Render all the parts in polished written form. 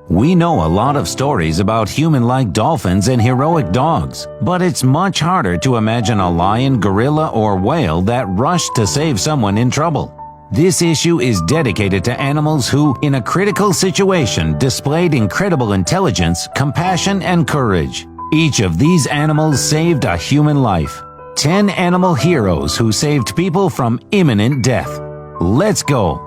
We know a lot of stories about human-like dolphins and heroic dogs, but it's much harder to imagine a lion, gorilla, or whale that rushed to save someone in trouble. This issue is dedicated to animals who, in a critical situation, displayed incredible intelligence, compassion, and courage. Each of these animals saved a human life. 10 animal heroes who saved people from imminent death. Let's go!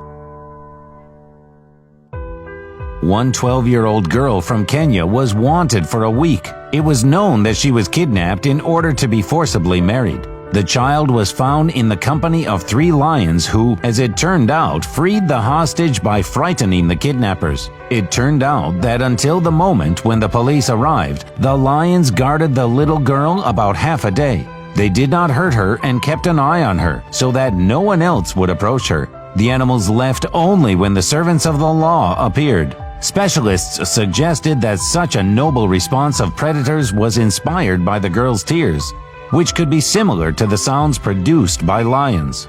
One 12-year-old girl from Kenya was wanted for a week. It was known that she was kidnapped in order to be forcibly married. The child was found in the company of 3 lions who, as it turned out, freed the hostage by frightening the kidnappers. It turned out that until the moment when the police arrived, the lions guarded the little girl about half a day. They did not hurt her and kept an eye on her so that no one else would approach her. The animals left only when the servants of the law appeared. Specialists suggested that such a noble response of predators was inspired by the girl's tears, which could be similar to the sounds produced by lions.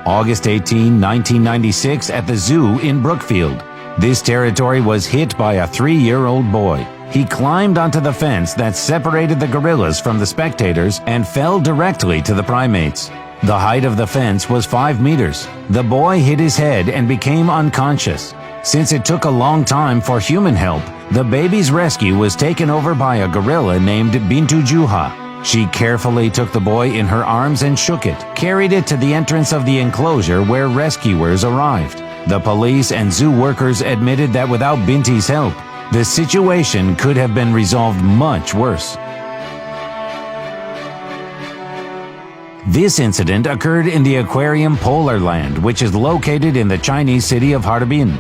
August 18, 1996, at the zoo in Brookfield. This territory was hit by a 3-year-old boy. He climbed onto the fence that separated the gorillas from the spectators and fell directly to the primates. The height of the fence was 5 meters. The boy hit his head and became unconscious. Since it took a long time for human help, the baby's rescue was taken over by a gorilla named Bintu Juha. She carefully took the boy in her arms and shook it, carried it to the entrance of the enclosure where rescuers arrived. The police and zoo workers admitted that without Binti's help, the situation could have been resolved much worse. This incident occurred in the aquarium Polar Land, which is located in the Chinese city of Harbin.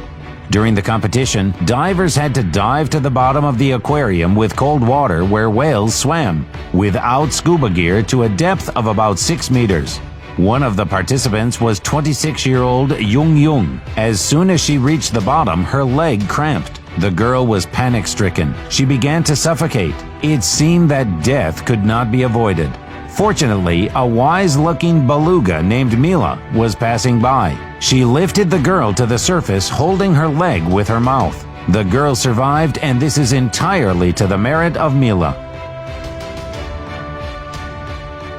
During the competition, divers had to dive to the bottom of the aquarium with cold water where whales swam, without scuba gear, to a depth of about 6 meters. One of the participants was 26-year-old Yung Yung. As soon as she reached the bottom, her leg cramped. The girl was panic-stricken. She began to suffocate. It seemed that death could not be avoided. Fortunately, a wise-looking beluga named Mila was passing by. She lifted the girl to the surface, holding her leg with her mouth. The girl survived, and this is entirely to the merit of Mila.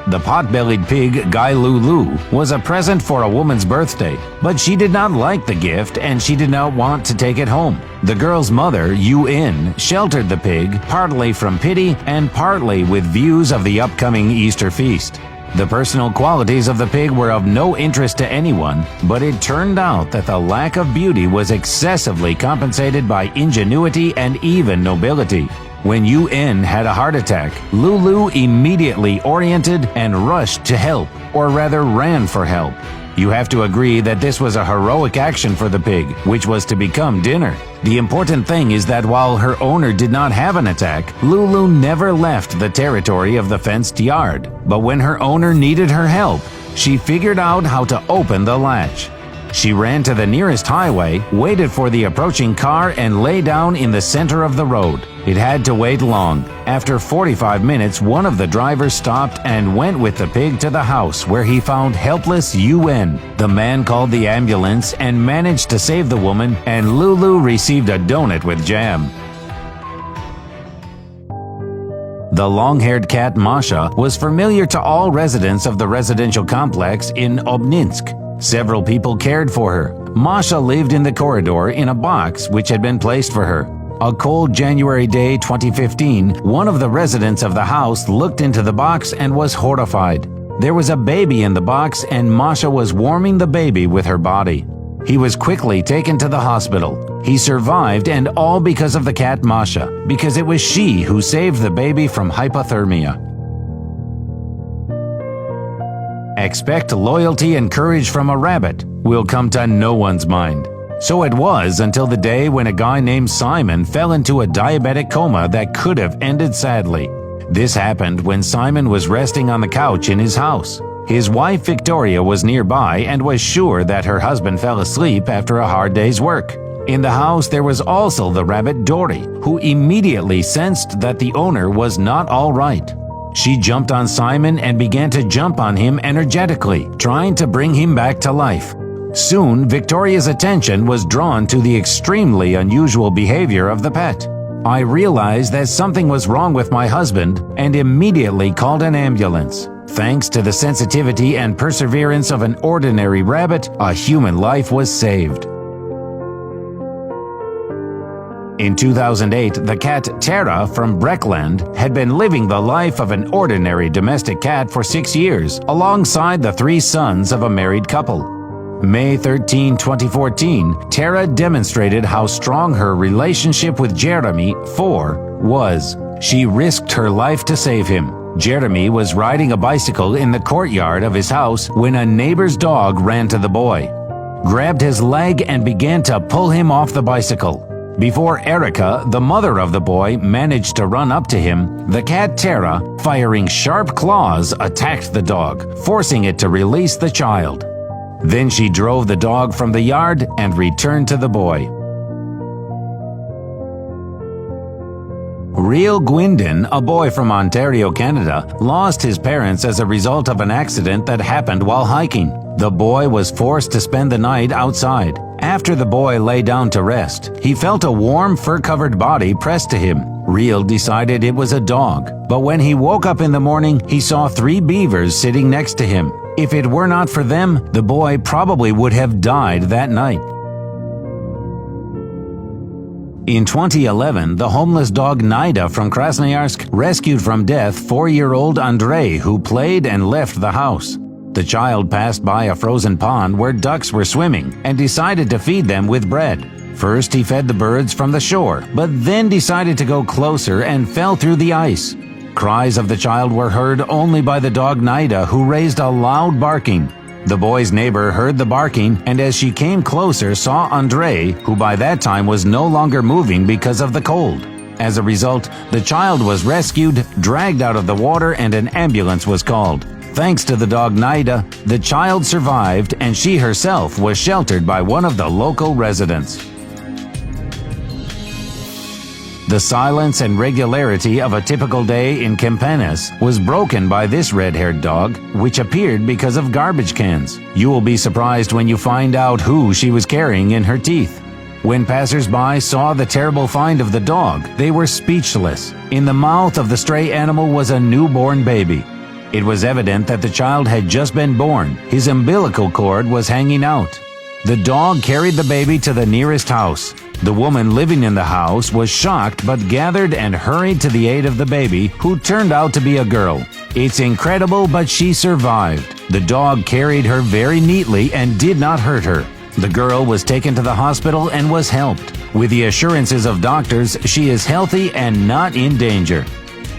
The pot-bellied pig Gai Lulu was a present for a woman's birthday, but she did not like the gift and she did not want to take it home. The girl's mother, Yu In, sheltered the pig, partly from pity and partly with views of the upcoming Easter feast. The personal qualities of the pig were of no interest to anyone, but it turned out that the lack of beauty was excessively compensated by ingenuity and even nobility. When UN had a heart attack, Lulu immediately oriented and rushed to help, or rather ran for help. You have to agree that this was a heroic action for the pig, which was to become dinner. The important thing is that while her owner did not have an attack, Lulu never left the territory of the fenced yard. But when her owner needed her help, she figured out how to open the latch. She ran to the nearest highway, waited for the approaching car, and lay down in the center of the road. It had to wait long. After 45 minutes, one of the drivers stopped and went with the pig to the house where he found helpless UN. The man called the ambulance and managed to save the woman, and Lulu received a donut with jam. The long-haired cat Masha was familiar to all residents of the residential complex in Obninsk. Several people cared for her. Masha lived in the corridor in a box which had been placed for her. A cold January day 2015, one of the residents of the house looked into the box and was horrified. There was a baby in the box and Masha was warming the baby with her body. He was quickly taken to the hospital. He survived, and all because of the cat Masha, because it was she who saved the baby from hypothermia. Expect loyalty and courage from a rabbit will come to no one's mind. So it was until the day when a guy named Simon fell into a diabetic coma that could have ended sadly. This happened when Simon was resting on the couch in his house. His wife Victoria was nearby and was sure that her husband fell asleep after a hard day's work. In the house there was also the rabbit Dory, who immediately sensed that the owner was not all right. She jumped on Simon and began to jump on him energetically, trying to bring him back to life. Soon, Victoria's attention was drawn to the extremely unusual behavior of the pet. I realized that something was wrong with my husband and immediately called an ambulance. Thanks to the sensitivity and perseverance of an ordinary rabbit, a human life was saved. In 2008, the cat Tara from Breckland had been living the life of an ordinary domestic cat for 6 years, alongside the 3 sons of a married couple. May 13, 2014, Tara demonstrated how strong her relationship with Jeremy, 4, was. She risked her life to save him. Jeremy was riding a bicycle in the courtyard of his house when a neighbor's dog ran to the boy, grabbed his leg and began to pull him off the bicycle. Before Erica, the mother of the boy, managed to run up to him, the cat Tara, firing sharp claws, attacked the dog, forcing it to release the child. Then she drove the dog from the yard and returned to the boy. Real Gwindon, a boy from Ontario, Canada, lost his parents as a result of an accident that happened while hiking. The boy was forced to spend the night outside. After the boy lay down to rest, he felt a warm fur-covered body pressed to him. Real decided it was a dog, but when he woke up in the morning, he saw 3 beavers sitting next to him. If it were not for them, the boy probably would have died that night. In 2011, the homeless dog Nida from Krasnoyarsk rescued from death 4-year-old Andrei, who played and left the house. The child passed by a frozen pond where ducks were swimming and decided to feed them with bread. First, he fed the birds from the shore, but then decided to go closer and fell through the ice. Cries of the child were heard only by the dog Nida, who raised a loud barking. The boy's neighbor heard the barking, and as she came closer saw Andrei, who by that time was no longer moving because of the cold. As a result, the child was rescued, dragged out of the water, and an ambulance was called. Thanks to the dog Nida, the child survived, and she herself was sheltered by one of the local residents. The silence and regularity of a typical day in Kempenes was broken by this red-haired dog, which appeared because of garbage cans. You will be surprised when you find out who she was carrying in her teeth. When passers-by saw the terrible find of the dog, they were speechless. In the mouth of the stray animal was a newborn baby. It was evident that the child had just been born. His umbilical cord was hanging out. The dog carried the baby to the nearest house. The woman living in the house was shocked but gathered and hurried to the aid of the baby, who turned out to be a girl. It's incredible, but she survived. The dog carried her very neatly and did not hurt her. The girl was taken to the hospital and was helped. With the assurances of doctors, she is healthy and not in danger.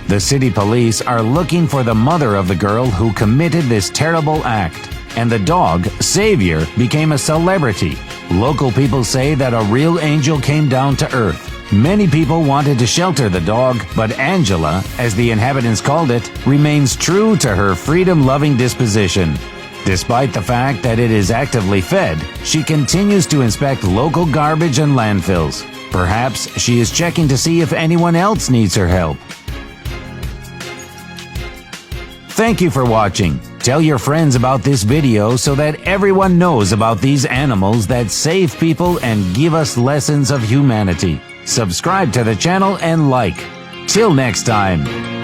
The city police are looking for the mother of the girl who committed this terrible act. And the dog, Savior, became a celebrity. Local people say that a real angel came down to earth. Many people wanted to shelter the dog, but Angela, as the inhabitants called it, remains true to her freedom-loving disposition. Despite the fact that it is actively fed, she continues to inspect local garbage and landfills. Perhaps she is checking to see if anyone else needs her help. Thank you for watching. Tell your friends about this video so that everyone knows about these animals that save people and give us lessons of humanity. Subscribe to the channel and like. Till next time.